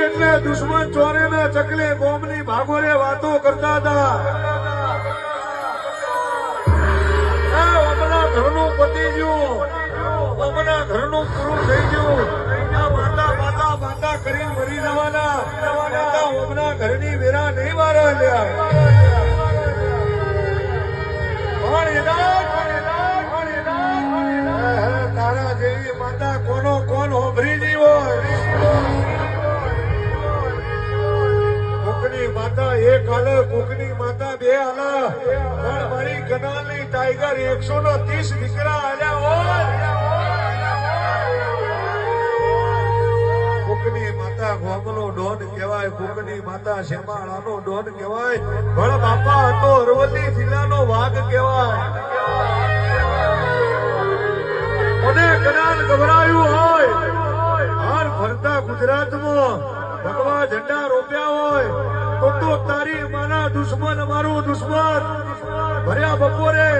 એટલે દુશ્મન ચોરે ના ચકલે ગોમની ભાગોરે વાતો કરતા હતા. હમણાં ઘરનું પતી ગયું, હમણાં ઘરનું પૂરું થઈ ગયું. માતા માતા માતા કરી મરી જવાના. હમણાં ઘરની વેરા નહીં મારા લ્યા. તારા જેવી માતા કોનો કોણ હોભરી ની હોય. કોકની માતા એક હાલે, કોકની માતા બે હાલે. પણ મારી કનાલની ટાઈગર 130 દીકરા આલ્યા હોય. કોકની માતા ગોમનો ડોન કહેવાય, કોકની માતા શેમાળાનો ડોન કહેવાય, પણ બાપા હતો અરવલ્લી જિલ્લાનો વાઘ કહેવાય. મને કનાલ ગભરાયું હોય, હાર ફરતા ગુજરાતમાં ભગવા ઝંડા રોપ્યા હોય તો તારી માના દુશ્મન મારું દુશ્મન ભર્યા બપોરે